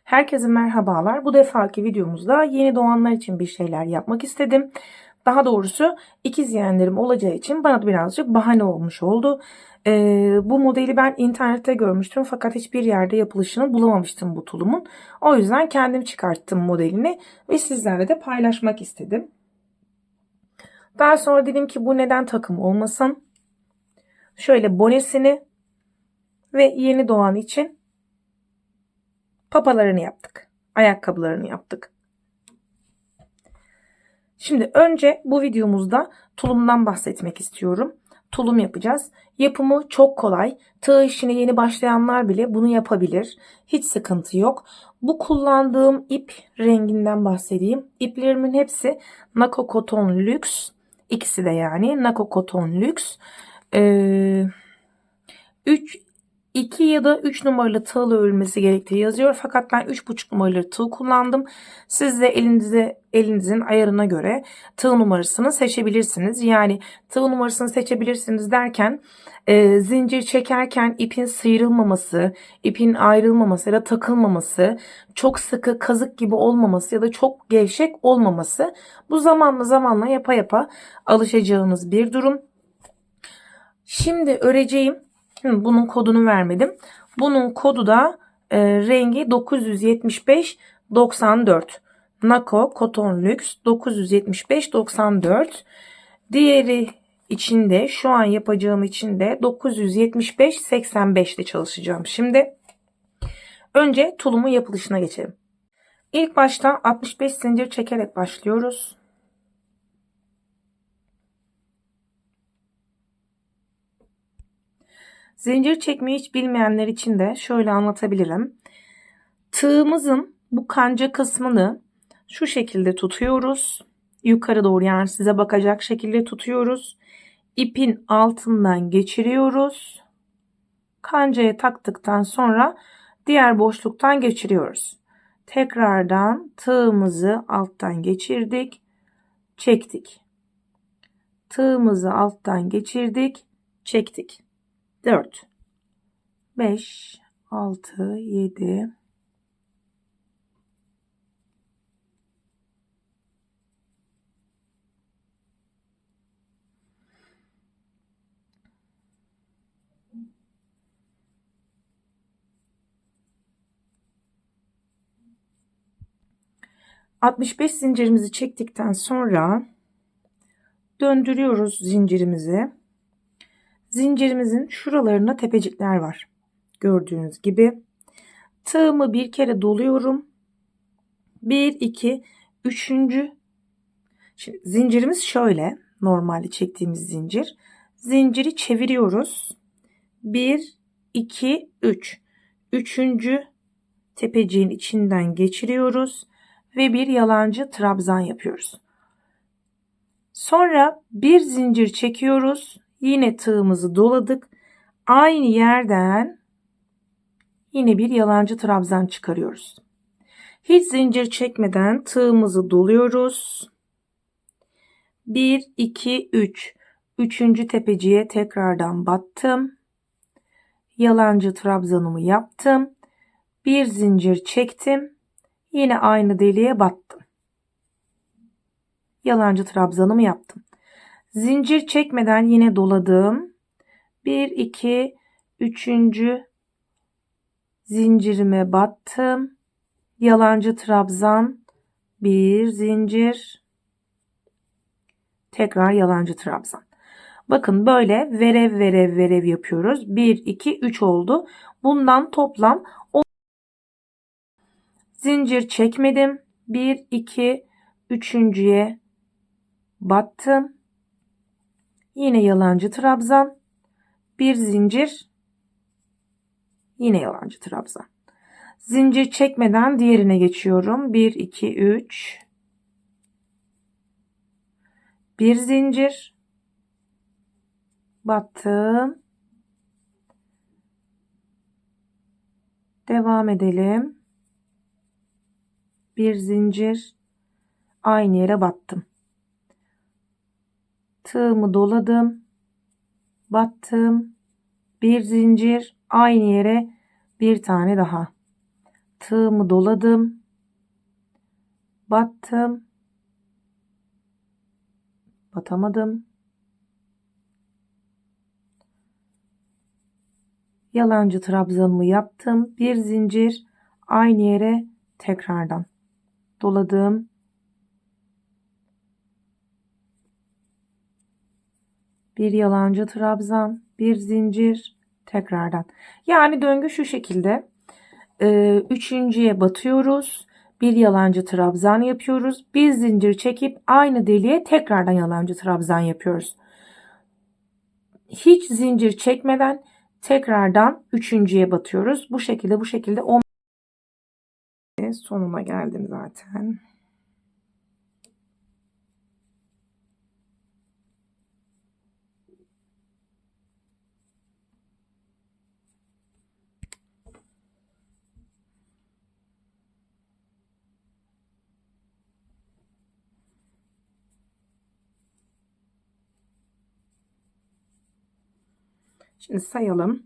Herkese merhabalar. Bu defaki videomuzda yeni doğanlar için bir şeyler yapmak istedim. Daha doğrusu ikiz yeğenlerim olacağı için bana birazcık bahane olmuş oldu. Bu modeli ben internette görmüştüm fakat hiçbir yerde yapılışını bulamamıştım bu tulumun. O yüzden kendim çıkarttım modelini ve sizlerle de paylaşmak istedim. Daha sonra dedim ki bu neden takım olmasın? Şöyle bonesini ve yeni doğan için papalarını yaptık. Ayakkabılarını yaptık. Şimdi önce bu videomuzda tulumdan bahsetmek istiyorum. Tulum yapacağız. Yapımı çok kolay. Tığ işine yeni başlayanlar bile bunu yapabilir. Hiç sıkıntı yok. Bu kullandığım ip renginden bahsedeyim. İplerimin hepsi Nako Koton Lux. İkisi de yani Nako Koton Lux. 2 ya da 3 numaralı tığla örülmesi gerektiği yazıyor. Fakat ben 3,5 numaralı tığ kullandım. Siz de elinizin ayarına göre tığ numarasını seçebilirsiniz. Yani tığ numarasını seçebilirsiniz derken zincir çekerken ipin sıyrılmaması, ipin ayrılmaması ya da takılmaması, çok sıkı kazık gibi olmaması ya da çok gevşek olmaması. Bu zamanla yapa yapa alışacağınız bir durum. Şimdi öreceğim. Bunun kodunu vermedim. Bunun kodu da rengi 975-94. Nako Cotton Luxe 975-94. Diğeri içinde şu an yapacağım içinde 975-85 ile çalışacağım. Şimdi önce tulumun yapılışına geçelim. İlk başta 65 zincir çekerek başlıyoruz. Zincir çekmeyi hiç bilmeyenler için de şöyle anlatabilirim. Tığımızın bu kanca kısmını şu şekilde tutuyoruz. Yukarı doğru, yani size bakacak şekilde tutuyoruz. İpin altından geçiriyoruz. Kancaya taktıktan sonra diğer boşluktan geçiriyoruz. Tekrardan tığımızı alttan geçirdik, çektik. Tığımızı alttan geçirdik, çektik. 4, 5, 6, 7, 65 zincirimizi çektikten sonra döndürüyoruz zincirimizi. Zincirimizin şuralarında tepecikler var. Gördüğünüz gibi. Tığımı bir kere doluyorum. 1, 2, 3. Şimdi zincirimiz şöyle. Normalde çektiğimiz zincir. Zinciri çeviriyoruz. 1, 2, 3. Üçüncü tepeciğin içinden geçiriyoruz. Ve bir yalancı trabzan yapıyoruz. Sonra bir zincir çekiyoruz. Yine tığımızı doladık. Aynı yerden yine bir yalancı trabzan çıkarıyoruz. Hiç zincir çekmeden tığımızı doluyoruz. 1, 2, 3. Üçüncü tepeciye tekrardan battım. Yalancı trabzanımı yaptım. Bir zincir çektim. Yine aynı deliğe battım. Yalancı trabzanımı yaptım. Zincir çekmeden yine doladım. 1, 2, 3. zincirime battım. Yalancı trabzan, bir zincir, tekrar yalancı trabzan. Bakın böyle verev yapıyoruz. 1, 2, 3 oldu. Bundan toplam zincir çekmedim. 1, 2, üçüncüye battım. Yine yalancı trabzan, bir zincir, yine yalancı trabzan. Zincir çekmeden diğerine geçiyorum. 1, 2, 3. Bir zincir. Battım. Devam edelim. Bir zincir. Aynı yere battım. Tığımı doladım. Battım. Bir zincir. Aynı yere bir tane daha. Tığımı doladım. Battım. Batamadım. Yalancı trabzanımı yaptım. Bir zincir aynı yere tekrardan doladım. Bir yalancı trabzan, bir zincir tekrardan. Yani döngü şu şekilde. Üçüncüye batıyoruz. Bir yalancı trabzan yapıyoruz. Bir zincir çekip aynı deliğe tekrardan yalancı trabzan yapıyoruz. Hiç zincir çekmeden tekrardan üçüncüye batıyoruz. Bu şekilde 10 sonuna geldim zaten. Şimdi sayalım.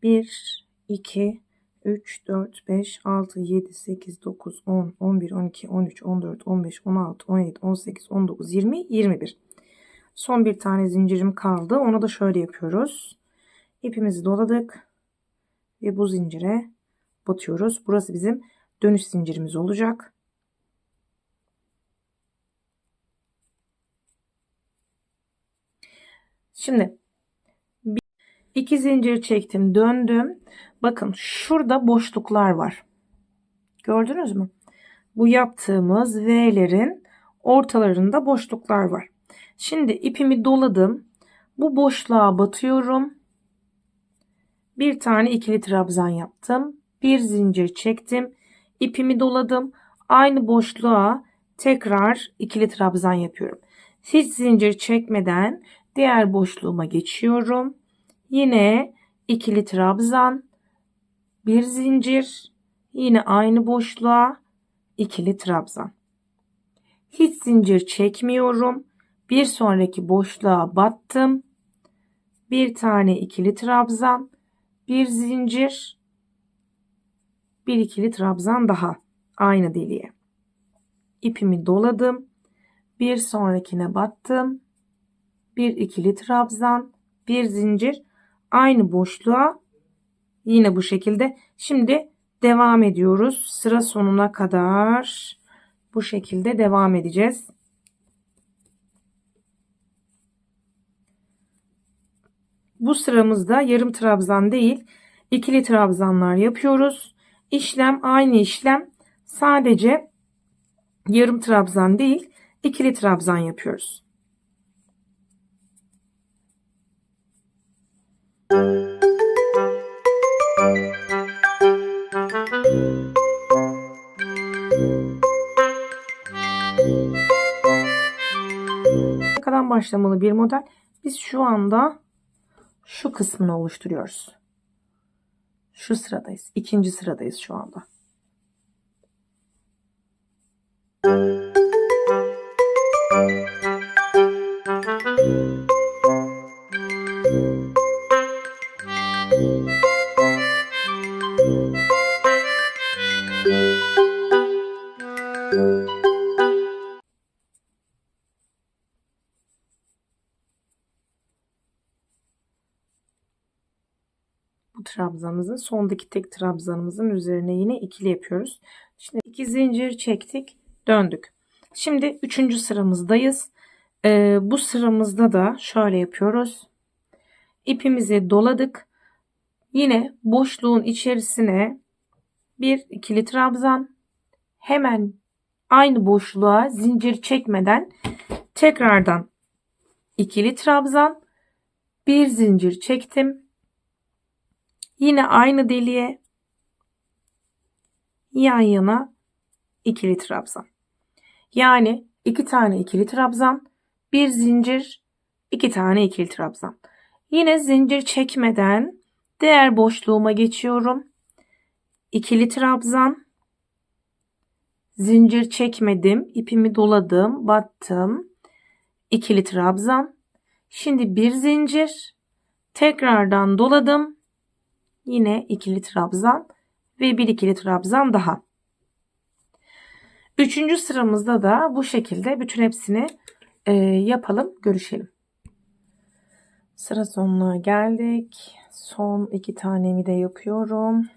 1, 2, 3, 4, 5, 6, 7, 8, 9, 10, 11, 12, 13, 14, 15, 16, 17, 18, 19, 20, 21. Son bir tane zincirim kaldı. Onu da şöyle yapıyoruz. İpimizi doladık ve bu zincire batıyoruz. Burası bizim dönüş zincirimiz olacak. Şimdi 2 zincir çektim, döndüm. Bakın şurada boşluklar var. Gördünüz mü? Bu yaptığımız V'lerin ortalarında boşluklar var. Şimdi ipimi doladım. Bu boşluğa batıyorum. Bir tane ikili trabzan yaptım. Bir zincir çektim. İpimi doladım. Aynı boşluğa tekrar ikili trabzan yapıyorum. Hiç zincir çekmeden diğer boşluğuma geçiyorum. Yine ikili trabzan, bir zincir, yine aynı boşluğa ikili trabzan. Hiç zincir çekmiyorum. Bir sonraki boşluğa battım. Bir tane ikili trabzan, bir zincir, bir ikili trabzan daha aynı deliğe. İpimi doladım. Bir sonrakine battım. Bir ikili trabzan, bir zincir, aynı boşluğa yine bu şekilde. Şimdi devam ediyoruz. Sıra sonuna kadar bu şekilde devam edeceğiz. Bu sıramızda yarım trabzan değil, ikili trabzanlar yapıyoruz. İşlem aynı işlem. Sadece yarım trabzan değil, ikili trabzan yapıyoruz. Arkadan başlamalı bir model. Biz şu anda şu kısmını oluşturuyoruz. Şu sıradayız. İkinci sıradayız şu anda. Bu trabzanımızın sondaki tek trabzanımızın üzerine yine ikili yapıyoruz. Şimdi 2 zincir çektik, döndük. Şimdi 3. sıramızdayız. Bu sıramızda da şöyle yapıyoruz. İpimizi doladık. Yine boşluğun içerisine bir ikili trabzan, hemen aynı boşluğa zincir çekmeden tekrardan ikili trabzan, bir zincir çektim. Yine aynı deliğe yan yana ikili trabzan. Yani 2 tane ikili trabzan, bir zincir, 2 tane ikili trabzan. Yine zincir çekmeden diğer boşluğuma geçiyorum. İkili trabzan, zincir çekmedim, ipimi doladım, battım. İkili trabzan. Şimdi bir zincir, tekrardan doladım. Yine ikili trabzan ve bir ikili trabzan daha. Üçüncü sıramızda da bu şekilde bütün hepsini yapalım, görüşelim. Sıra sonuna geldik. Son 2 tanemi de yapıyorum.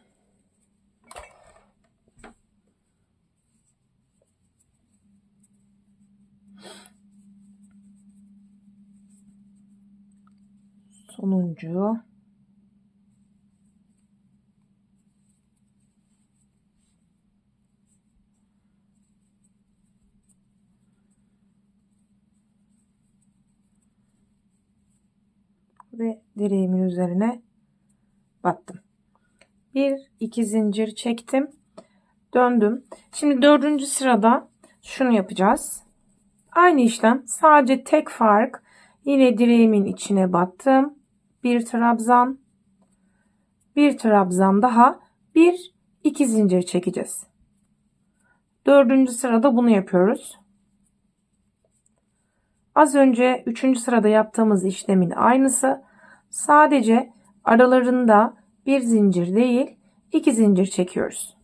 Sonuncu. Ve direğimin üzerine battım. 1-2 zincir çektim. Döndüm. Şimdi 4. sırada şunu yapacağız. Aynı işlem, sadece tek fark, yine direğimin içine battım. Bir trabzan, bir trabzan daha, 1-2 zincir çekeceğiz. 4. sırada bunu yapıyoruz. Az önce 3. sırada yaptığımız işlemin aynısı. Sadece aralarında bir zincir değil, 2 zincir çekiyoruz.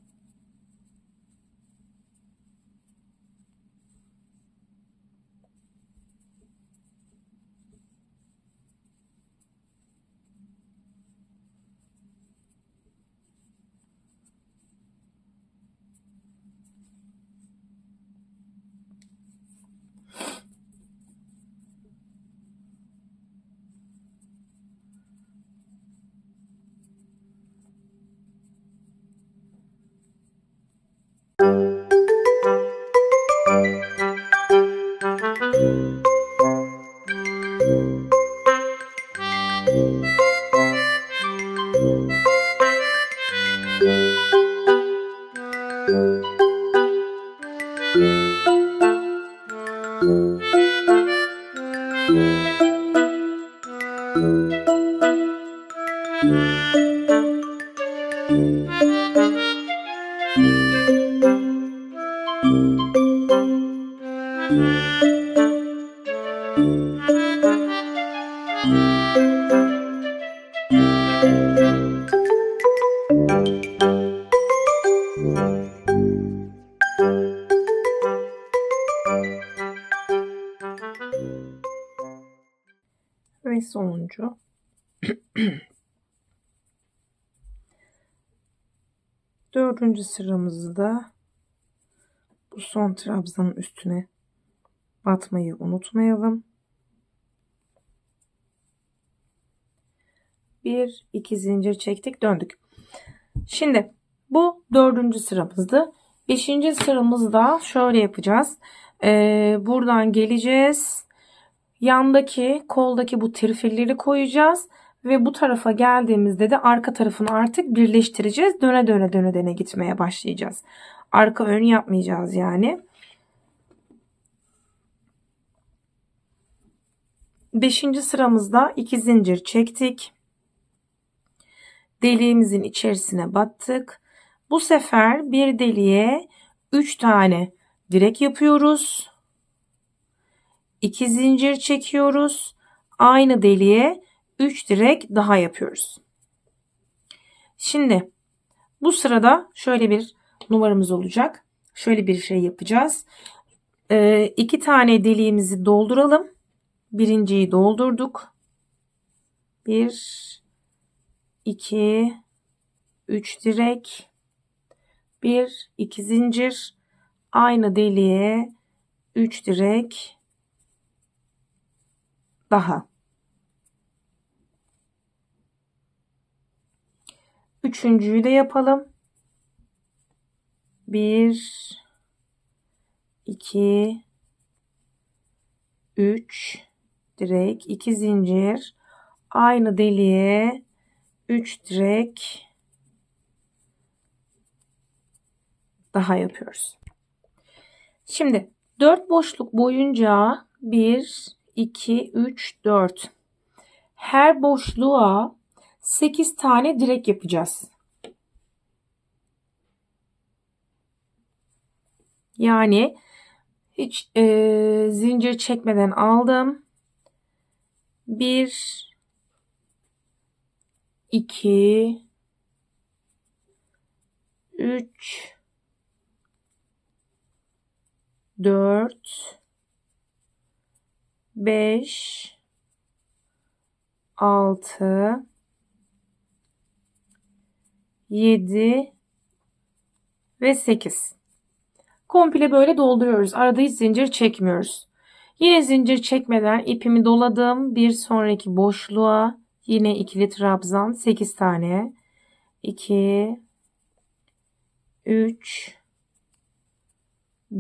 Ve sonuncu. Dördüncü sıramızda bu son trabzanın üstüne batmayı unutmayalım. 1-2 zincir çektik, döndük. Şimdi bu 4. sıramızdı. 5. sıramızda şöyle yapacağız. Buradan geleceğiz. Yandaki koldaki bu trifilleri koyacağız. Ve bu tarafa geldiğimizde de arka tarafını artık birleştireceğiz. Döne döne döne döne gitmeye başlayacağız. Arka ön yapmayacağız yani. 5. sıramızda 2 zincir çektik. Deliğimizin içerisine battık. Bu sefer bir deliğe 3 tane direk yapıyoruz. 2 zincir çekiyoruz. Aynı deliğe 3 direk daha yapıyoruz. Şimdi bu sırada şöyle bir numaramız olacak. Şöyle bir şey yapacağız. 2 tane deliğimizi dolduralım. Birinciyi doldurduk. 1, 2, 3 direk. 1-2 zincir, aynı deliğe 3 direk daha. Üçüncüyü de yapalım. 1 2 3 direk, 2 zincir, aynı deliğe 3 direk daha yapıyoruz. Şimdi 4 boşluk boyunca 1 2 3 4, her boşluğa 8 tane direk yapacağız. Yani hiç zincir çekmeden aldım. 1 2 3 4 5 6 7 ve 8. Komple böyle dolduruyoruz. Arada hiç zincir çekmiyoruz. Yine zincir çekmeden ipimi doladım. Bir sonraki boşluğa yine ikili trabzan 8 tane. 2 3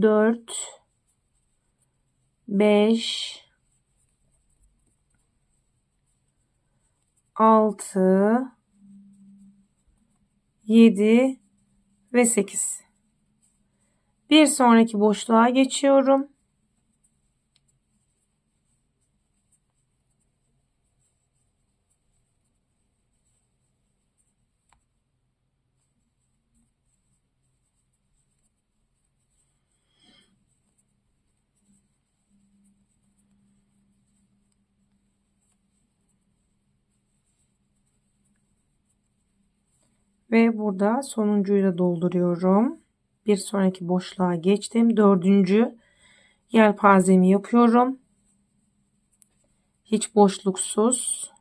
4 5 6 7 ve 8. Bir sonraki boşluğa geçiyorum. Ve burada sonuncuyu da dolduruyorum. Bir sonraki boşluğa geçtim. Dördüncü yelpazemi yapıyorum. Hiç boşluksuz.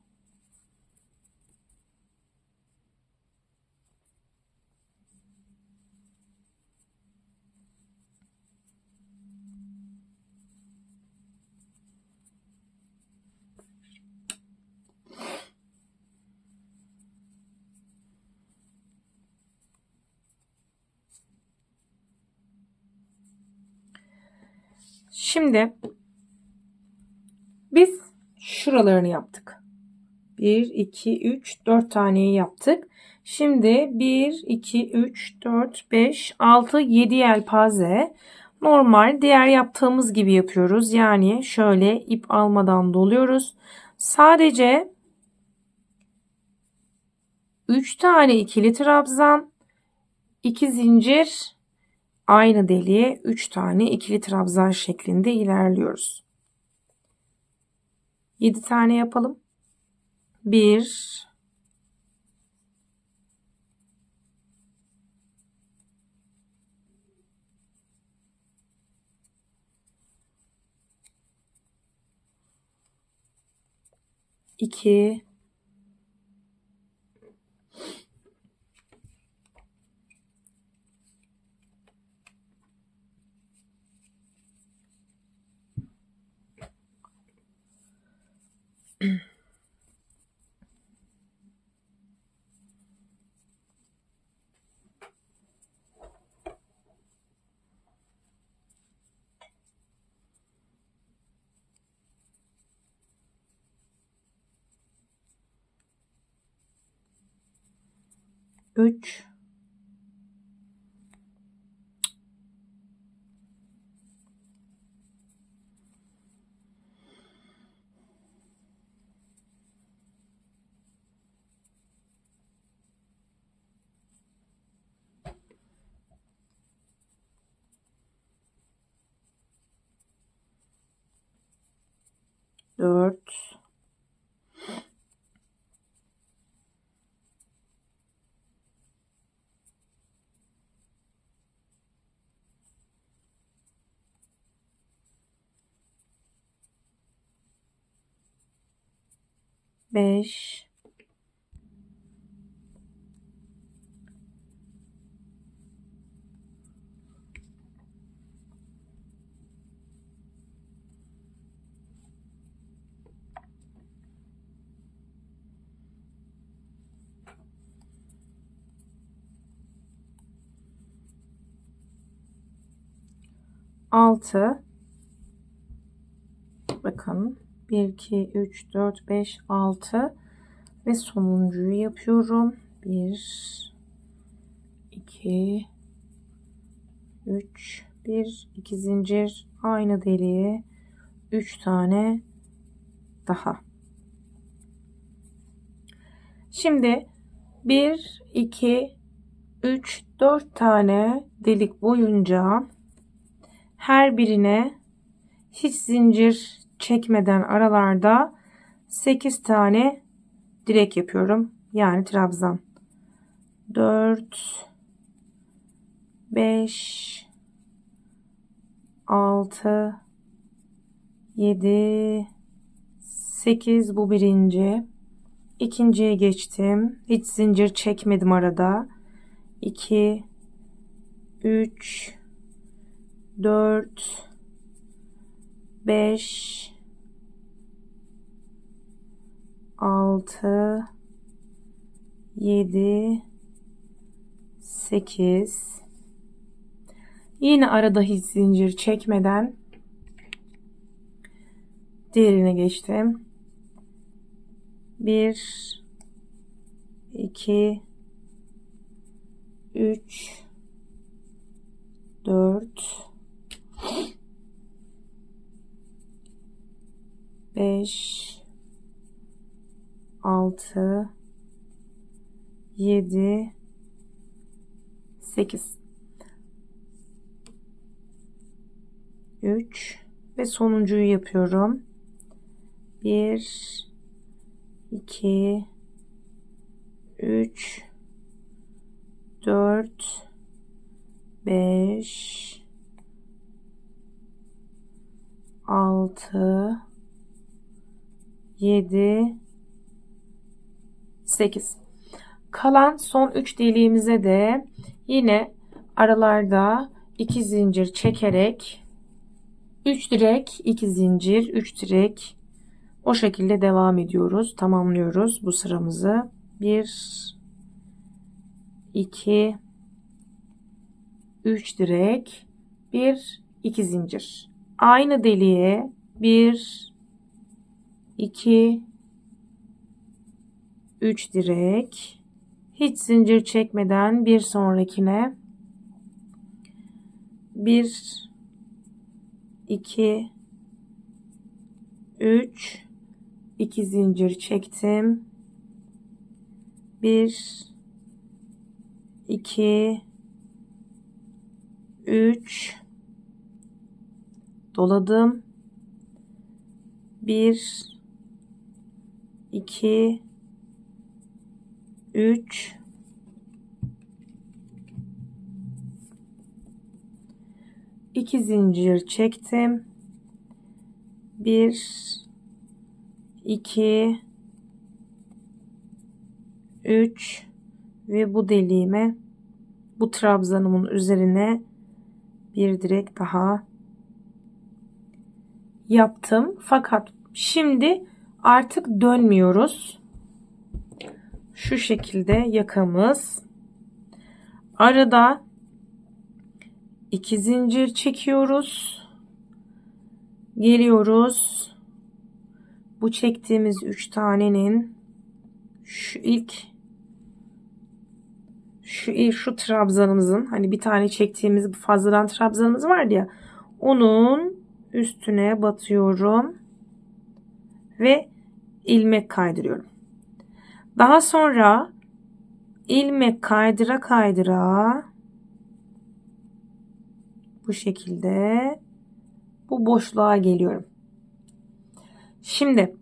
Şimdi biz şuralarını yaptık. 1, 2, 3, 4 taneyi yaptık. Şimdi 1, 2, 3, 4, 5, 6, 7 yelpaze. Normal diğer yaptığımız gibi yapıyoruz. Yani şöyle ip almadan doluyoruz. Sadece 3 tane ikili trabzan, 2 zincir, aynı deliğe 3 tane ikili trabzan şeklinde ilerliyoruz. 7 tane yapalım. 1 2 3 4 5 6. Bakın 1 2 3 4 5 6 ve sonuncuyu yapıyorum. 1 2 3 1 2 zincir, aynı deliğe 3 tane daha. Şimdi 1 2 3 4 tane delik boyunca her birine hiç zincir çekmeden aralarda 8 tane direk yapıyorum. Yani trabzan. 4 5 6 7 8 bu birinci. İkinciye geçtim. Hiç zincir çekmedim arada. 2 3 4 5 6 7 8. Yine arada hiç zincir çekmeden diğerine geçtim. 1 2 3 4 5 6 7 8 3 ve sonuncuyu yapıyorum. 1 2 3 4 5 6 7 8. Kalan son 3 deliğimize de yine aralarda 2 zincir çekerek 3 direk 2 zincir 3 direk o şekilde devam ediyoruz. Tamamlıyoruz bu sıramızı. 1 2 3 direk 1 2 zincir. Aynı deliğe 1 2 3 direk hiç zincir çekmeden bir sonrakine 1 2 3 2 zincir çektim. 1 2 3 doladım. 1 2 3 2 zincir çektim. 1 2 3 ve bu deliğime bu trabzanımın üzerine bir direk daha yaptım. Fakat şimdi artık dönmüyoruz. Şu şekilde yakamız. Arada 2 zincir çekiyoruz. Geliyoruz. Bu çektiğimiz 3 tanenin şu trabzanımızın hani bir tane çektiğimiz fazladan trabzanımız vardı ya, onun üstüne batıyorum ve ilmek kaydırıyorum. Daha sonra ilmek kaydıra kaydıra bu şekilde bu boşluğa geliyorum. Şimdi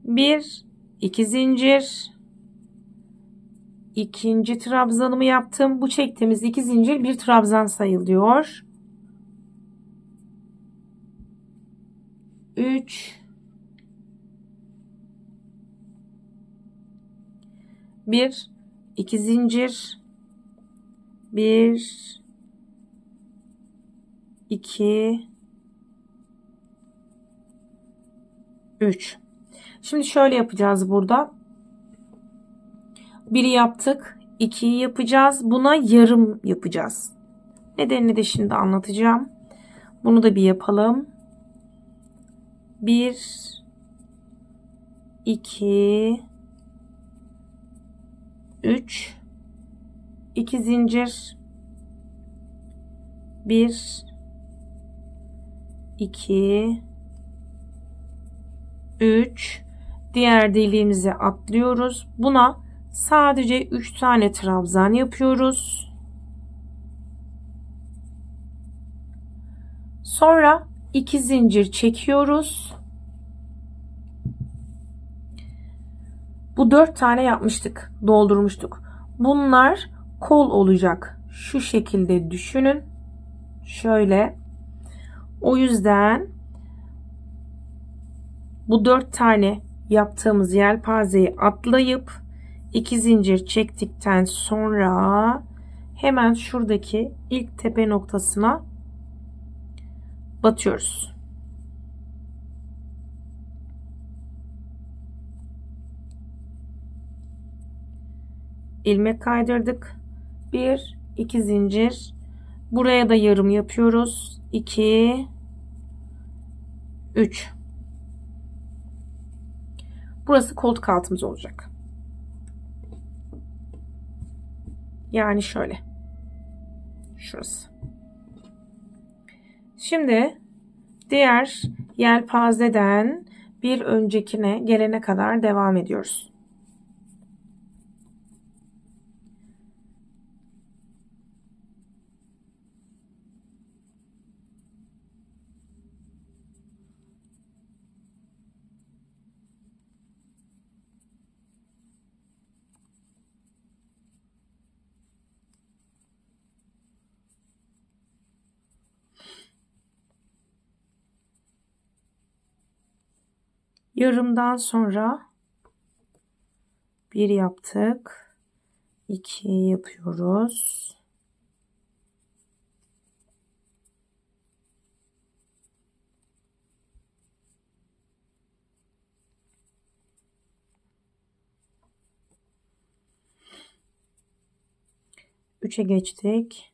1 2 zincir, ikinci trabzanımı yaptım. Bu çektiğimiz 2 zincir bir trabzan sayılıyor. 3 1 2 zincir, 1 2 3. Şimdi şöyle yapacağız burada. 1'i yaptık. 2'yi yapacağız. Buna yarım yapacağız. Nedenini de şimdi anlatacağım. Bunu da bir yapalım. 1 2 3 2 zincir, 1 2 3 diğer deliğimize atlıyoruz. Buna sadece 3 tane trabzan yapıyoruz. Sonra 2 zincir çekiyoruz. Bu 4 tane yapmıştık, doldurmuştuk. Bunlar kol olacak. şu şekilde düşünün. Şöyle. O yüzden bu 4 tane yaptığımız yelpazeyi atlayıp 2 zincir çektikten sonra hemen şuradaki ilk tepe noktasına batıyoruz. İlmek kaydırdık. 1 2 zincir. Buraya da yarım yapıyoruz. 2 3. Burası koltuk altımız olacak. Yani şöyle. Şurası. Şimdi diğer yelpazeden bir öncekine gelene kadar devam ediyoruz. Yarımdan sonra bir yaptık. 2 yapıyoruz. Üçe geçtik.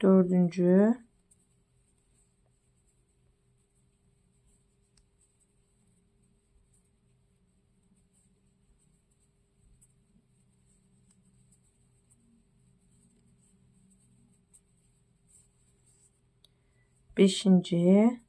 Dördüncü. Beşinci.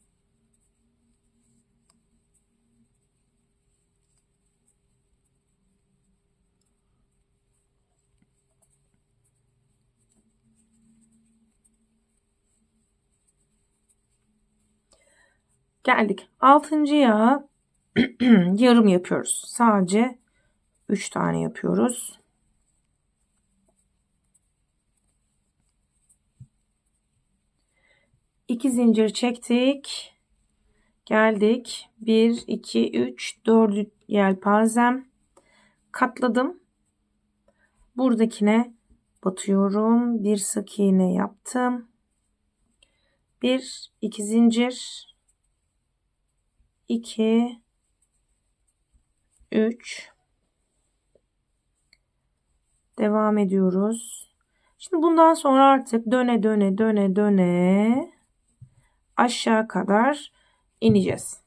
Geldik. Altıncıya yarım yapıyoruz. Sadece 3 tane yapıyoruz. İki zincir çektik. Geldik. 1, 2, 3, 4 yelpazem. Katladım. Buradakine batıyorum. Bir sık iğne yaptım. 1, 2 zincir. 2, 3. Devam ediyoruz. Şimdi bundan sonra artık döne döne döne döne aşağı kadar ineceğiz.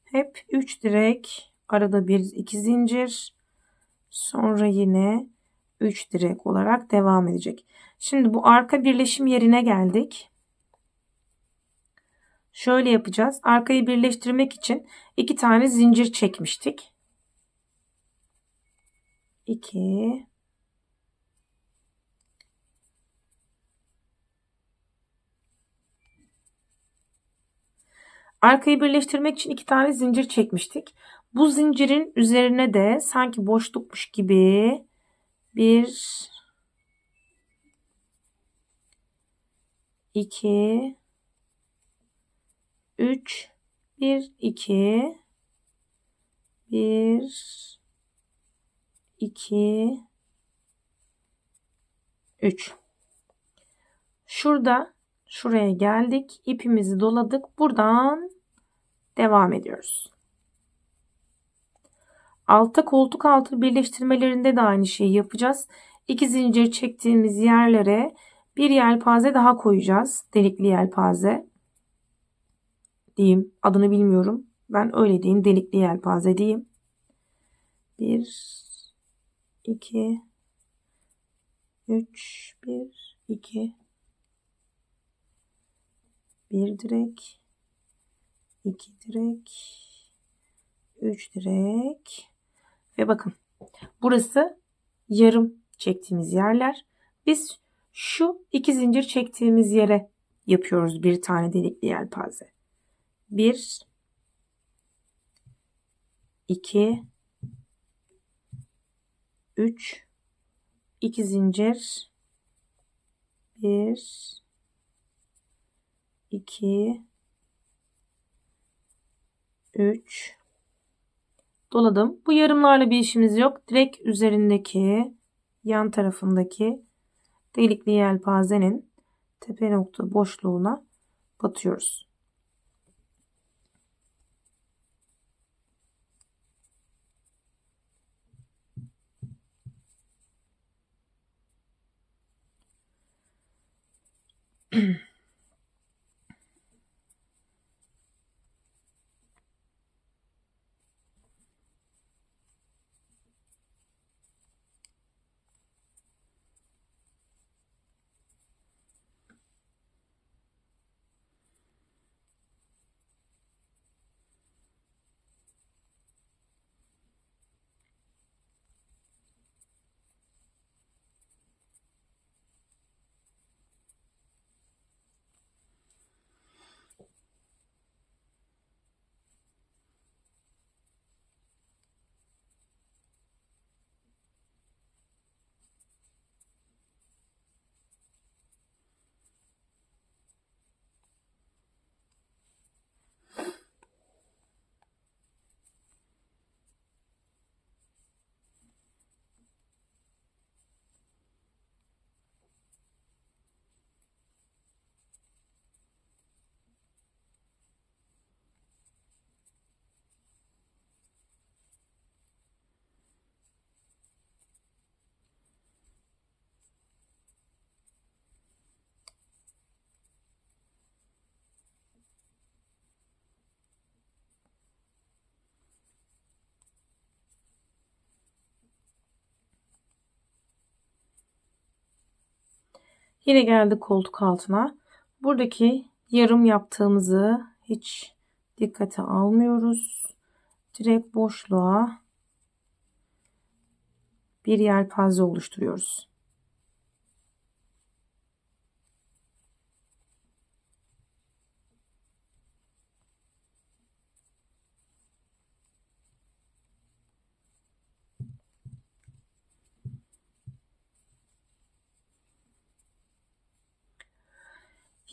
Hep 3 direk, arada bir 2 zincir, sonra yine 3 direk olarak devam edecek. Şimdi bu arka birleşim yerine geldik. Şöyle yapacağız. Arkayı birleştirmek için 2 tane zincir çekmiştik. 2, arkayı birleştirmek için 2 tane zincir çekmiştik. Bu zincirin üzerine de sanki boşlukmuş gibi bir, 2, 3, 1, 2, 1, 2, 3. Şuraya geldik. İpimizi doladık. Buradan devam ediyoruz. Altta koltuk altı birleştirmelerinde de aynı şeyi yapacağız. 2 zincir çektiğimiz yerlere bir yelpaze daha koyacağız. Delikli yelpaze diyeyim. Adını bilmiyorum. Ben öyle diyeyim. Delikli yelpaze diyeyim. 1, 2, 3, 1, 2, bir direk, 2 direk, 3 direk ve bakın burası yarım çektiğimiz yerler. Biz şu 2 zincir çektiğimiz yere yapıyoruz bir tane delikli yelpaze. 1 2 3 2 zincir 1 2 3 doladım. Bu yarımlarla bir işimiz yok. Direkt üzerindeki yan tarafındaki delikli yelpazenin tepe nokta boşluğuna batıyoruz. Yine geldik koltuk altına. Buradaki yarım yaptığımızı hiç dikkate almıyoruz. Direkt boşluğa bir yelpaze oluşturuyoruz.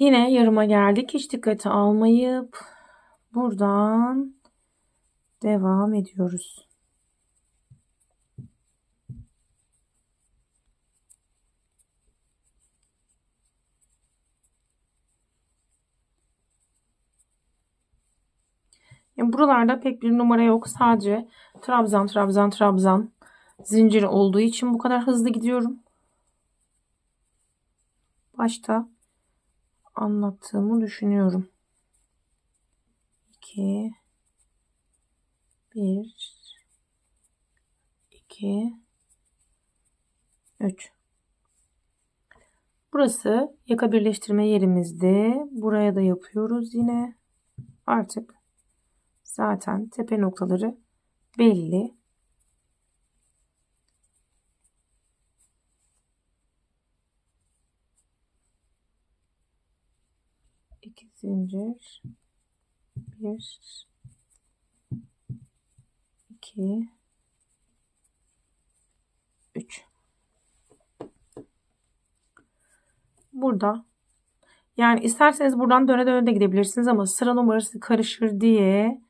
Yine yarıma geldik. Hiç dikkate almayıp buradan devam ediyoruz. Yani buralarda pek bir numara yok. Sadece trabzan zinciri olduğu için bu kadar hızlı gidiyorum. Başta anlattığımı düşünüyorum. 2 1 2 3 Burası yaka birleştirme yerimizde. Buraya da yapıyoruz yine. Artık zaten tepe noktaları belli. İki zincir. 1 2 3 Burada yani isterseniz buradan döne döne de gidebilirsiniz ama sıra numarası karışır diye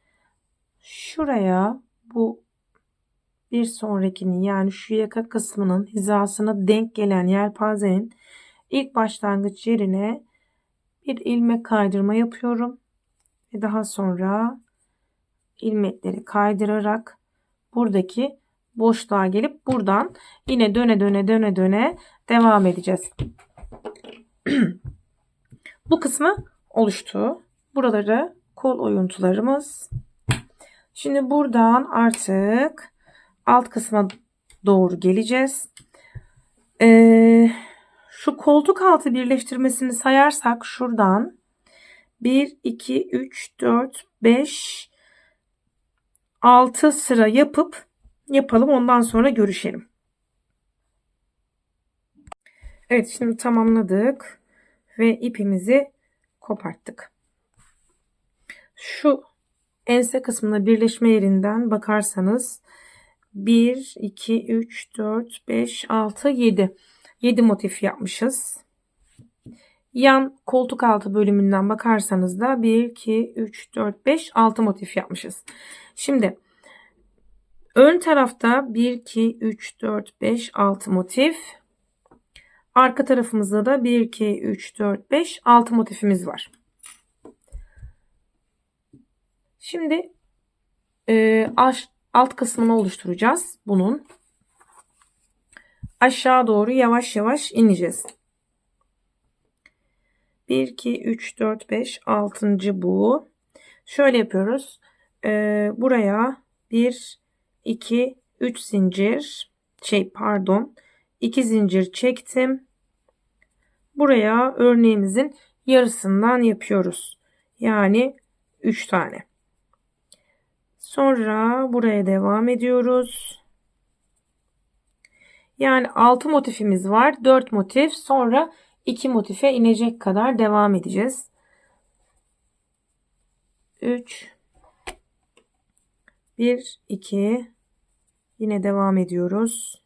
şuraya bu bir sonrakinin yani şu yaka kısmının hizasına denk gelen yelpazenin ilk başlangıç yerine bir ilmek kaydırma yapıyorum ve daha sonra ilmekleri kaydırarak buradaki boşluğa gelip buradan yine döne döne devam edeceğiz. Bu kısmı oluştu. Buraları kol oyuntularımız. Şimdi buradan artık alt kısma doğru geleceğiz. Şu koltuk altı birleştirmesini sayarsak şuradan 1, 2, 3, 4, 5, 6 sıra yapalım. Ondan sonra görüşelim. Evet, şimdi tamamladık ve ipimizi koparttık. Şu ense kısmına birleşme yerinden bakarsanız 1, 2, 3, 4, 5, 6, 7. 7 motif yapmışız. Yan koltuk altı bölümünden bakarsanız da 1, 2, 3, 4, 5, 6 motif yapmışız. Şimdi ön tarafta 1, 2, 3, 4, 5, 6 motif. Arka tarafımızda da 1, 2, 3, 4, 5, 6 motifimiz var. Şimdi alt kısmını oluşturacağız bunun. Aşağı doğru yavaş yavaş ineceğiz. 1, 2, 3, 4, 5, 6. bu. Şöyle yapıyoruz. Buraya 1, 2, 3 zincir, 2 zincir çektim. Buraya örneğimizin yarısından yapıyoruz. Yani 3 tane. Sonra buraya devam ediyoruz. Yani 6 motifimiz var. 4 motif. Sonra 2 motife inecek kadar devam edeceğiz. 3, 1, 2. Yine devam ediyoruz.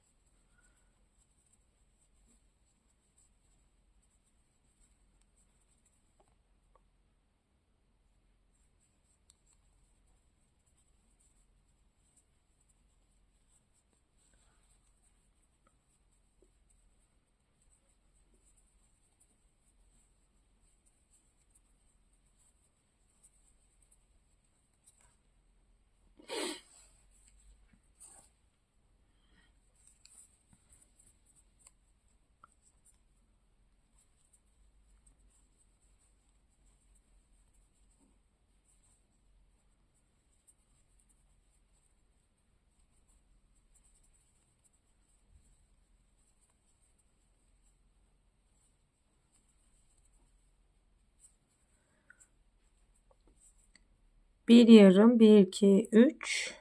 Bir yarım, 1, 2, 3.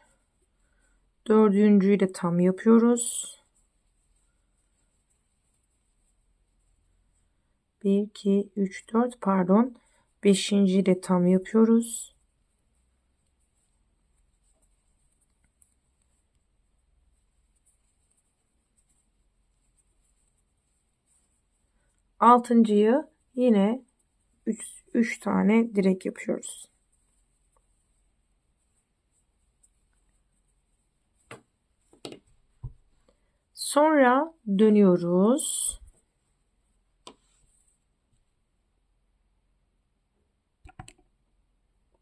Dördüncüyü de tam yapıyoruz. 1, 2, 3, 4 pardon. Beşinciyi de tam yapıyoruz. Altıncıyı yine 3 tane direk yapıyoruz. Sonra dönüyoruz.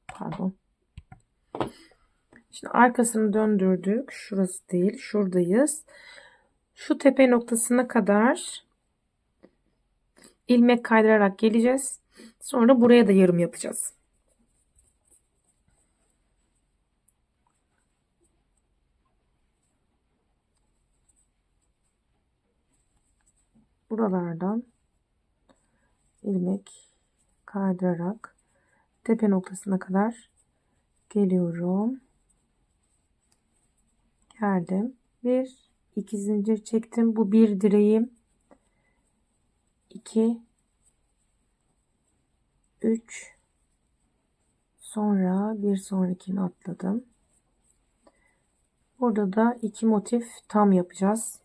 Pardon. Şimdi arkasını döndürdük. Şurası değil, şuradayız. Şu tepe noktasına kadar ilmek kaydırarak geleceğiz. Sonra buraya da yarım yapacağız. Buralardan ilmek kaydırarak tepe noktasına kadar geliyorum. Geldim. 1, 2 zincir çektim. Bu bir direğim. 2, 3, sonra bir sonrakini atladım. Burada da 2 motif tam yapacağız.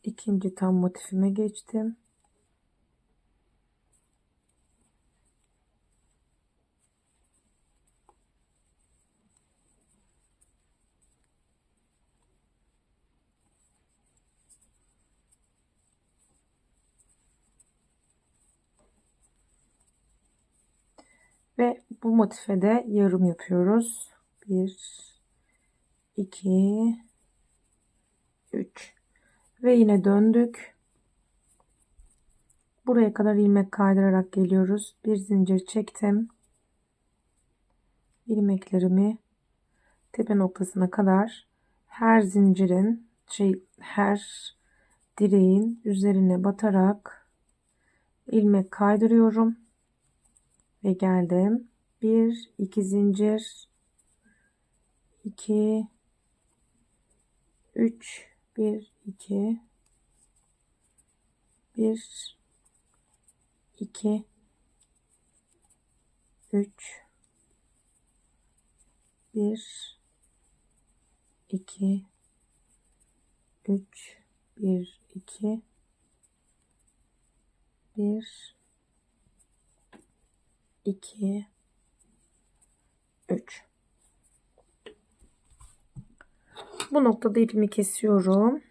İkinci tam motifime geçtim. Ve bu motife de yarım yapıyoruz. 1, 2, 3 ve yine döndük. Buraya kadar ilmek kaydırarak geliyoruz. Bir zincir çektim. İlmeklerimi tepe noktasına kadar her zincirin her direğin üzerine batarak ilmek kaydırıyorum ve geldim. 1 2 zincir, 2 3 1 2 1 2 3 1 2 3 1 2 1 2 3. Bu noktada ipimi kesiyorum.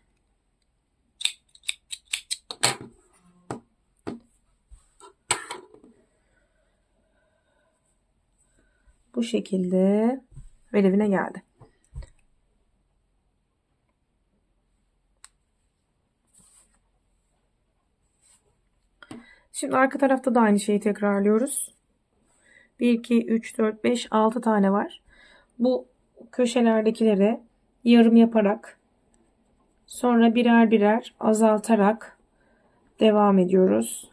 Bu şekilde belevine geldi. Şimdi arka tarafta da aynı şeyi tekrarlıyoruz. 1 2 3 4 5 6 tane var. Bu köşelerdekileri yarım yaparak sonra birer birer azaltarak devam ediyoruz.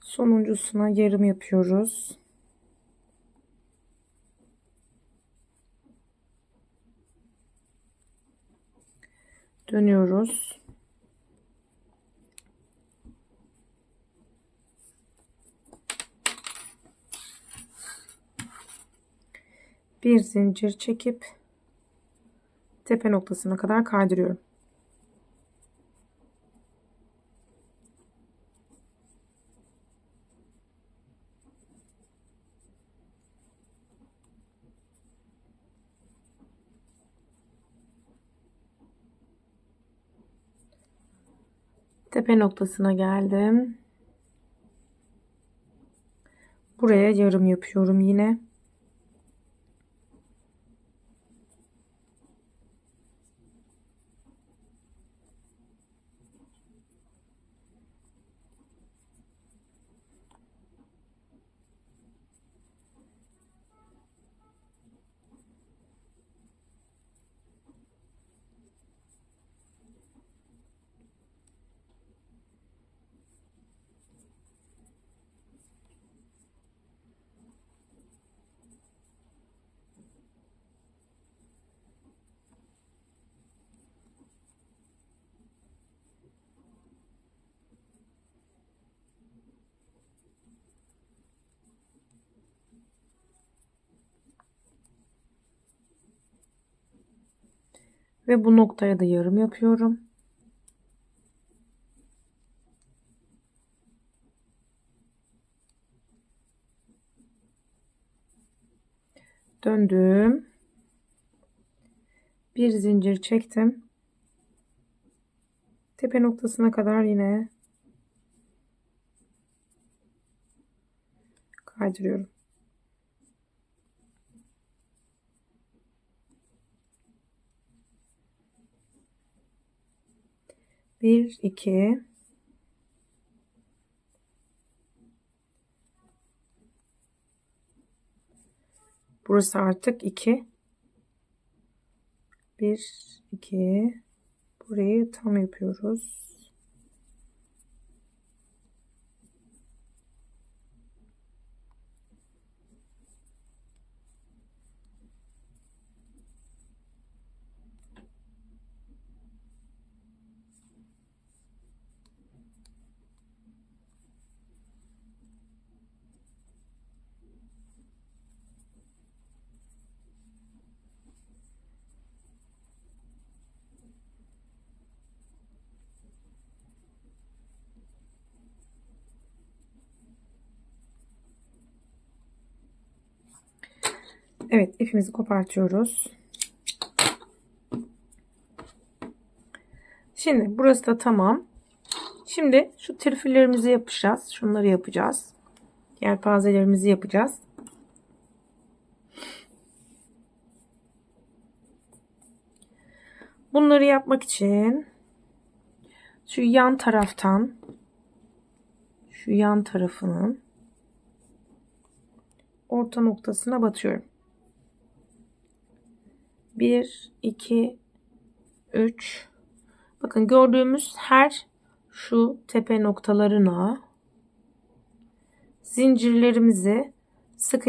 Sonuncusuna yarım yapıyoruz. Dönüyoruz. Bir zincir çekip tepe noktasına kadar kaydırıyorum. Tepe noktasına geldim. Buraya yarım yapıyorum yine. Ve bu noktaya da yarım yapıyorum. Döndüm. Bir zincir çektim. Tepe noktasına kadar yine kaydırıyorum. 1 2 burası artık 2 1 2 burayı tam yapıyoruz. Evet, ipimizi kopartıyoruz. Şimdi burası da tamam. Şimdi şu trifillerimizi yapacağız. Şunları yapacağız. Yelpazelerimizi yapacağız. Bunları yapmak için şu yan taraftan şu yan tarafının orta noktasına batıyorum. 1 2 3 bakın gördüğümüz her şu tepe noktalarına zincirlerimizi sık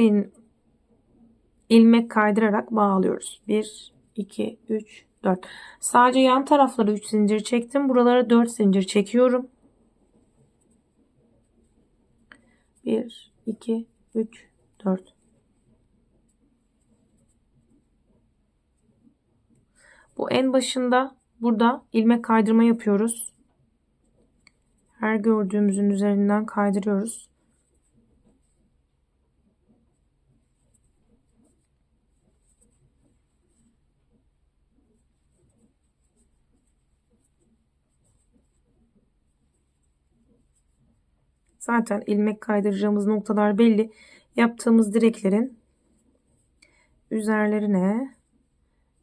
ilmek kaydırarak bağlıyoruz. 1 2 3 4 sadece yan taraflara 3 zincir çektim. Buralara 4 zincir çekiyorum. 1 2 3 4 bu en başında burada ilmek kaydırma yapıyoruz. Her gördüğümüzün üzerinden kaydırıyoruz. Zaten ilmek kaydıracağımız noktalar belli. Yaptığımız direklerin üzerlerine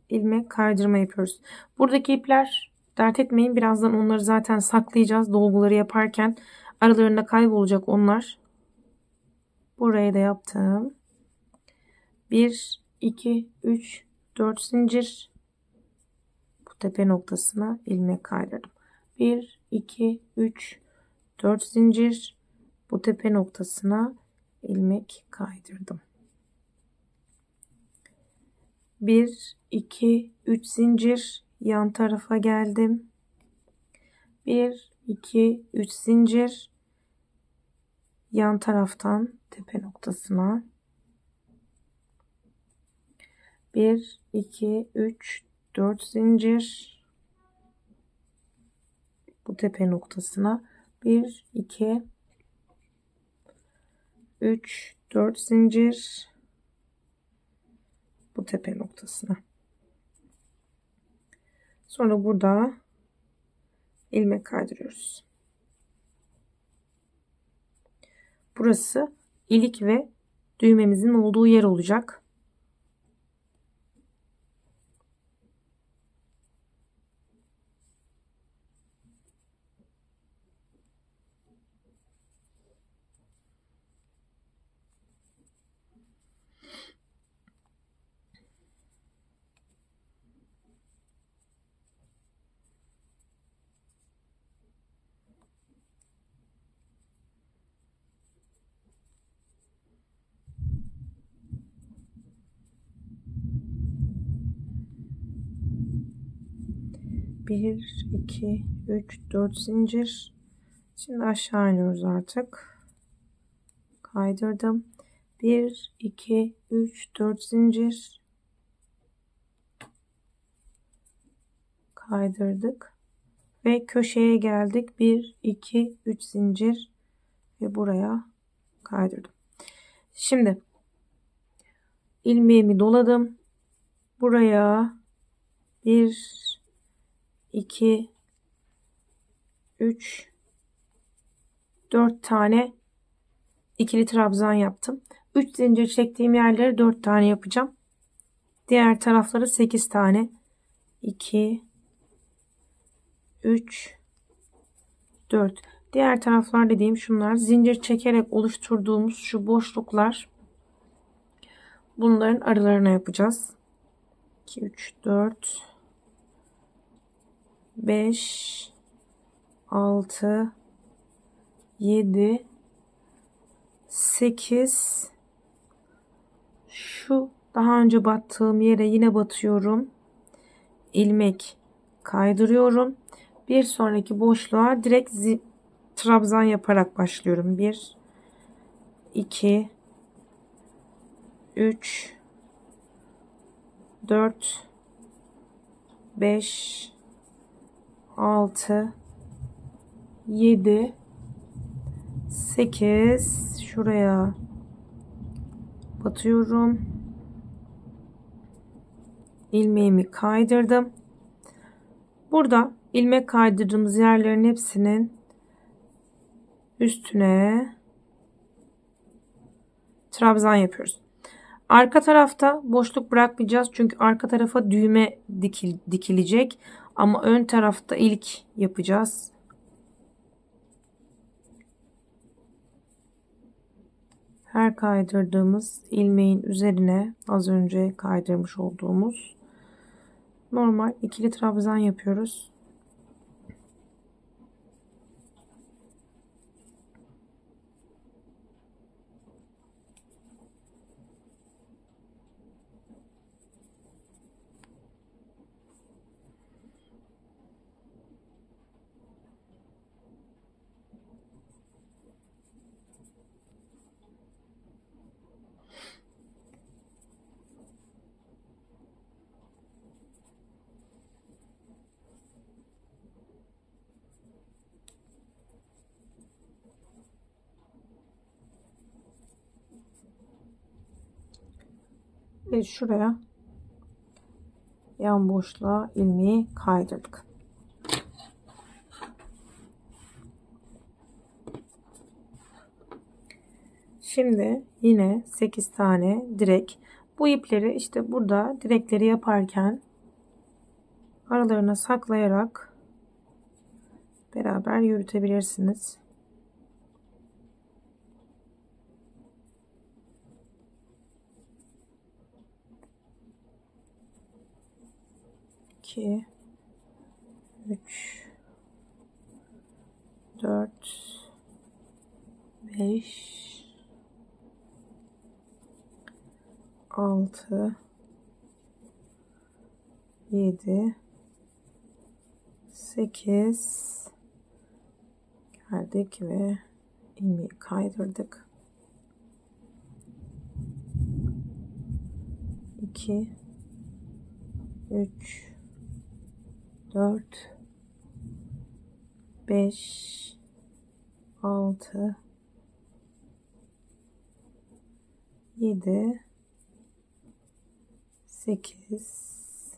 ilmek kaydırma yapıyoruz. Buradaki ipler dert etmeyin. Birazdan onları zaten saklayacağız. Dolguları yaparken aralarında kaybolacak onlar. Buraya da yaptım. 1 2 3 4 zincir. Bu tepe noktasına ilmek kaydırdım. 1 2 3 4 zincir. Bu tepe noktasına ilmek kaydırdım. 1 2 3 zincir yan tarafa geldim. 1 2 3 zincir yan taraftan tepe noktasına 1 2 3 4 zincir bu tepe noktasına 1 2 3 4 zincir bu tepe noktasına. Sonra burada ilmek kaydırıyoruz. Burası ilik ve düğmemizin olduğu yer olacak. Bir, iki, üç, dört zincir. Şimdi aşağı iniyoruz artık. Kaydırdım. 1, 2, 3, 4 zincir. Kaydırdık. Ve köşeye geldik. 1, 2, 3 zincir. Ve buraya kaydırdım. Şimdi ilmeğimi doladım. Buraya 1, 2, 3, 4 tane ikili trabzan yaptım. 3 zincir çektiğim yerlere 4 tane yapacağım. Diğer tarafları 8 tane. 2, 3, 4. Diğer taraflar dediğim şunlar. Zincir çekerek oluşturduğumuz şu boşluklar. Bunların aralarına yapacağız. 2, 3, 4, 5, 6, 7, 8. Şu daha önce battığım yere yine batıyorum. İlmek kaydırıyorum. Bir sonraki boşluğa direkt trabzan yaparak başlıyorum. 1, 2, 3, 4, 5, 6, 7, 8. Şuraya batıyorum. İlmeğimi kaydırdım. Burada ilmek kaydırdığımız yerlerin hepsinin üstüne trabzan yapıyoruz. Arka tarafta boşluk bırakmayacağız. Çünkü arka tarafa düğme dikilecek. Ama ön tarafta ilk yapacağız. Her kaydırdığımız ilmeğin üzerine az önce kaydırmış olduğumuz normal ikili trabzan yapıyoruz. Ve şuraya yan boşluğa ilmeği kaydırdık. Şimdi yine 8 tane direk. Bu ipleri işte burada direkleri yaparken aralarına saklayarak beraber yürütebilirsiniz. İki, 3, 4, 5, 6, 7, 8 geldik ve ilmeği kaydırdık. 2, 3, 4, 5, 6, 7, 8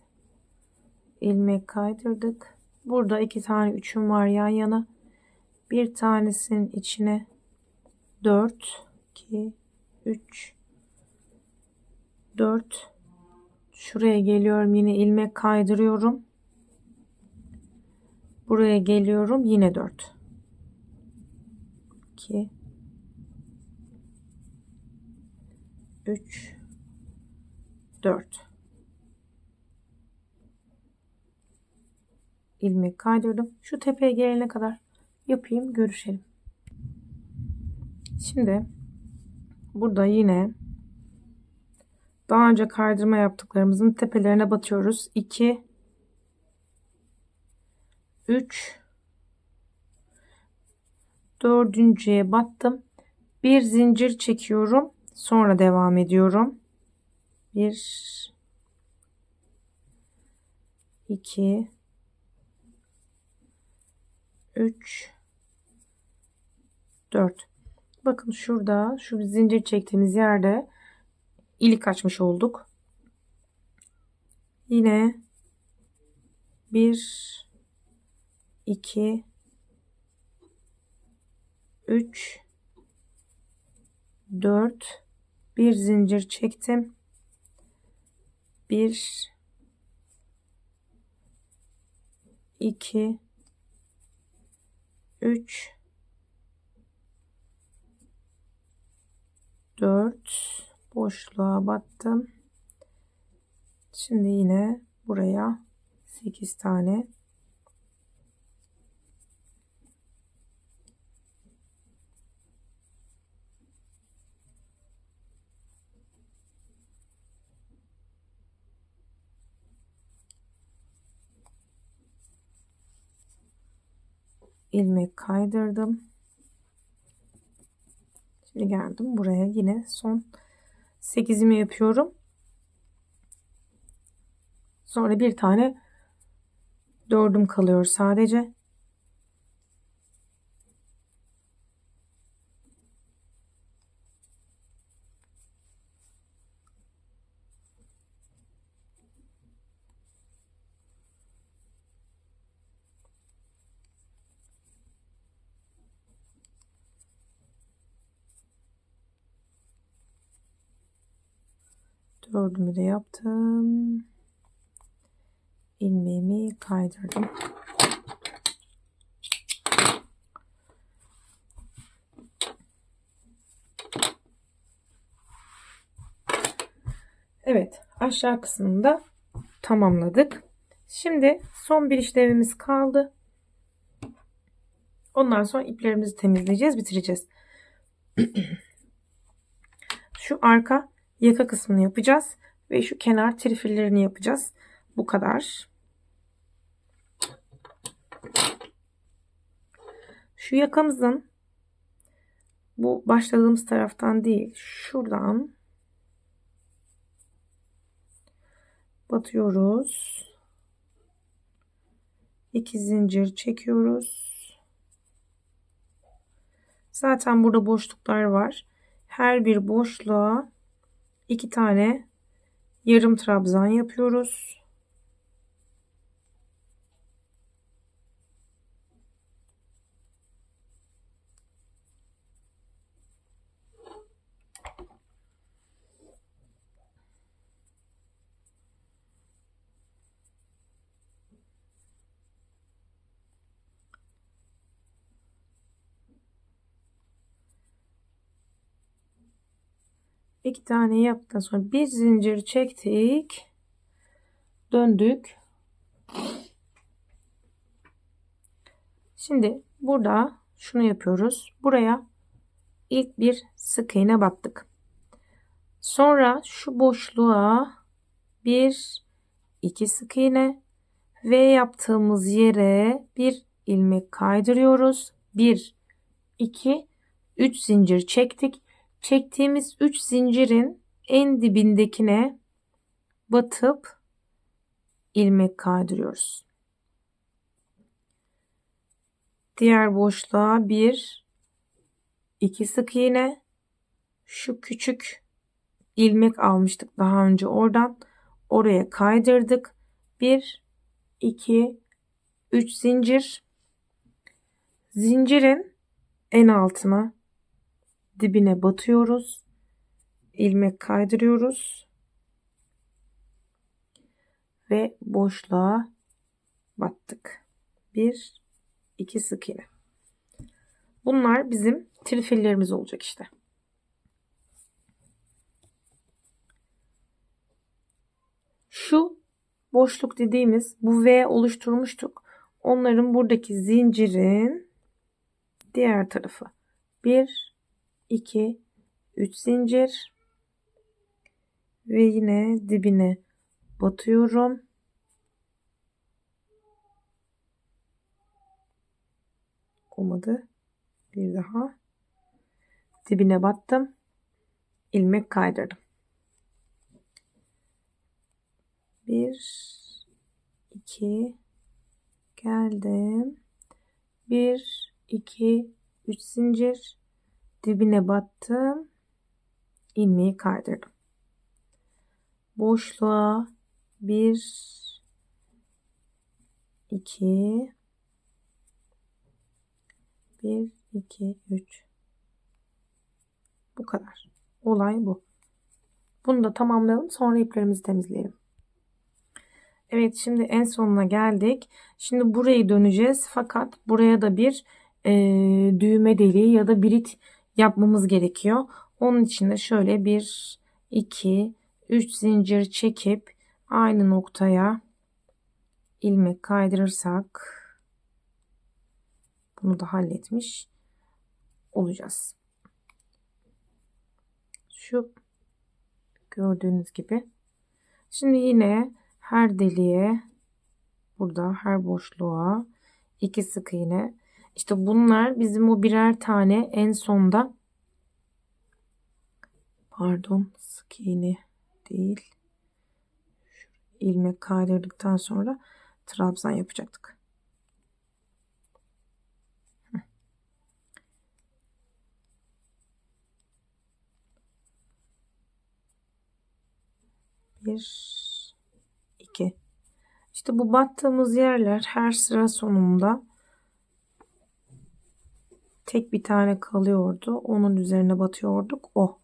ilmek kaydırdık. Burada 2 tane üçüm var yan yana. Bir tanesinin içine 4, 2, 3, 4. Şuraya geliyorum, yine ilmek kaydırıyorum. Buraya geliyorum, yine 4. 2, 3, 4. ilmek kaydırdım. Şu tepeye gelene kadar yapayım, görüşelim. Şimdi burada yine daha önce kaydırma yaptıklarımızın tepelerine batıyoruz. 2, 3, dördüncüye battım. Bir zincir çekiyorum. Sonra devam ediyorum. 1, 2, 3, 4. Bakın şurada şu zincir çektiğimiz yerde ilik açmış olduk. Yine 1, 2, 3, 4, bir zincir çektim. 1, 2, 3 4 boşluğa battım. Şimdi yine buraya 8 tane ilmek kaydırdım. Şimdi geldim buraya, yine son 8'imi yapıyorum. Sonra bir tane 4'üm kalıyor sadece. Dördümü de yaptım. İlmeğimi kaydırdım. Evet, aşağı kısmında tamamladık. Şimdi son bir işlemimiz kaldı. Ondan sonra iplerimizi temizleyeceğiz, bitireceğiz. Şu arka yaka kısmını yapacağız ve şu kenar trifillerini yapacağız. Bu kadar. Şu yakamızın bu başladığımız taraftan değil, şuradan batıyoruz. 2 zincir çekiyoruz. Zaten burada boşluklar var. Her bir boşluğa 2 tane yarım trabzan yapıyoruz. İki tane yaptıktan sonra bir zincir çektik. Döndük. Şimdi burada şunu yapıyoruz. Buraya ilk bir sık iğne battık. Sonra şu boşluğa bir iki sık iğne ve yaptığımız yere bir ilmek kaydırıyoruz. 1 2 3 zincir çektik. Çektiğimiz 3 zincirin en dibindekine batıp ilmek kaydırıyoruz. Diğer boşluğa bir iki sık iğne, şu küçük ilmek almıştık daha önce, oradan oraya kaydırdık. 1 2 3 zincir, zincirin en altına, dibine batıyoruz. İlmek kaydırıyoruz ve boşluğa battık. 1 2 sık iğne. Bunlar bizim trifillerimiz olacak işte. Şu boşluk dediğimiz bu V oluşturmuştuk. Onların buradaki zincirin diğer tarafı. 1 2 3 zincir ve yine dibine batıyorum. Olmadı. Bir daha. Dibine battım. İlmek kaydırdım. 1 2 geldim. 1 2 3 zincir, dibine battım. İlmeği kaydırdım. Boşluğa 1 2 1 2 3. Bu kadar. Olay bu. Bunu da tamamlayalım. Sonra iplerimizi temizleyelim. Evet, şimdi en sonuna geldik. Şimdi burayı döneceğiz. Fakat buraya da bir düğme deliği ya da birit yapmamız gerekiyor. Onun için de şöyle 1, 2, 3 zincir çekip aynı noktaya ilmek kaydırırsak bunu da halletmiş olacağız. Şu gördüğünüz gibi. Şimdi yine her deliğe, burada her boşluğa 2 sık iğne. İşte bunlar bizim o birer tane en sonda, pardon, sık iğne değil, ilmek kaydırdıktan sonra trabzan yapacaktık. Bir, iki. İşte bu battığımız yerler her sıra sonunda tek bir tane kalıyordu. Onun üzerine batıyorduk. O.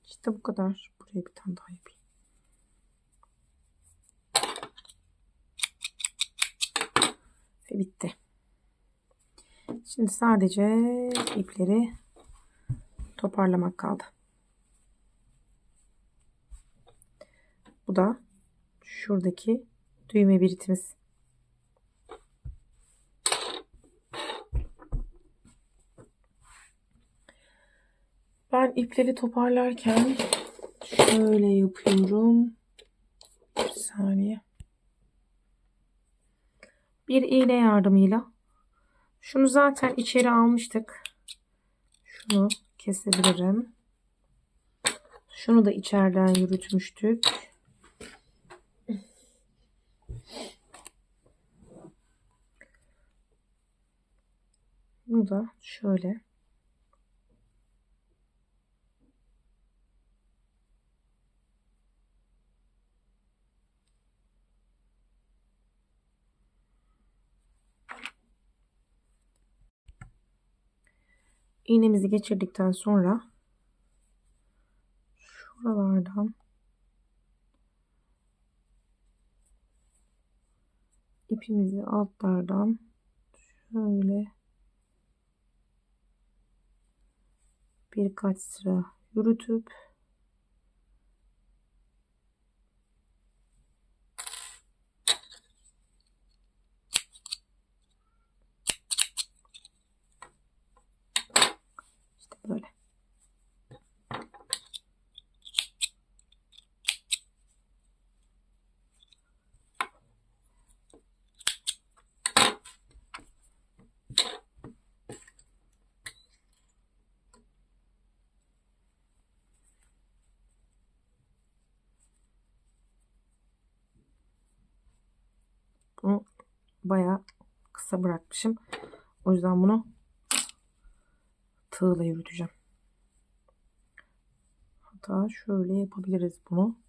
İşte bu kadar. Buraya bir tane daha yapayım. Ve bitti. Şimdi sadece ipleri toparlamak kaldı. Bu da şuradaki düğme biritimiz. Ben ipleri toparlarken şöyle yapıyorum. Bir saniye. Bir iğne yardımıyla. Şunu zaten içeri almıştık. Şunu kesebilirim. Şunu da içeriden yürütmüştük. Bunu da şöyle. İğnemizi geçirdikten sonra şuralardan ipimizi altlardan şöyle birkaç sıra yürütüp işte böyle. Bunu bayağı kısa bırakmışım. O yüzden bunu tığla yürüteceğim. Hatta şöyle yapabiliriz bunu.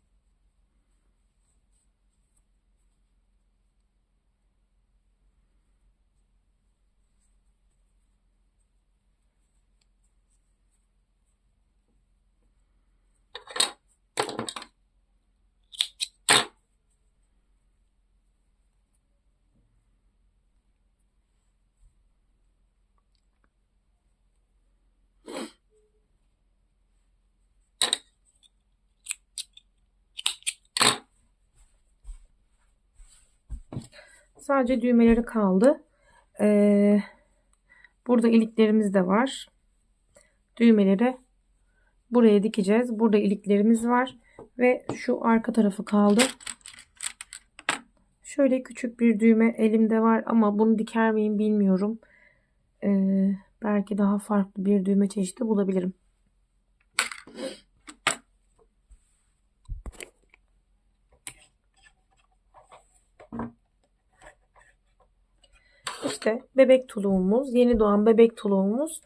Sadece düğmeleri kaldı. Burada iliklerimiz de var. Düğmeleri buraya dikeceğiz. Burada iliklerimiz var. Ve şu arka tarafı kaldı. Şöyle küçük bir düğme elimde var ama bunu diker miyim bilmiyorum. Belki daha farklı bir düğme çeşidi bulabilirim. İşte bebek tuluğumuz, yeni doğan bebek tuluğumuz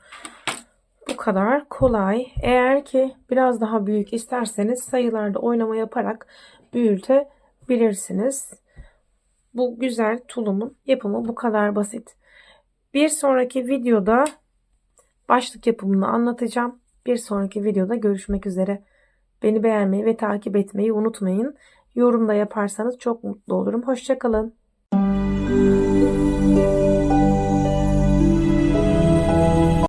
bu kadar kolay. Eğer ki biraz daha büyük isterseniz sayılarda oynama yaparak büyütebilirsiniz. Bu güzel tulumun yapımı bu kadar basit. Bir sonraki videoda başlık yapımını anlatacağım. Bir sonraki videoda görüşmek üzere. Beni beğenmeyi ve takip etmeyi unutmayın. Yorum da yaparsanız çok mutlu olurum. Hoşça kalın.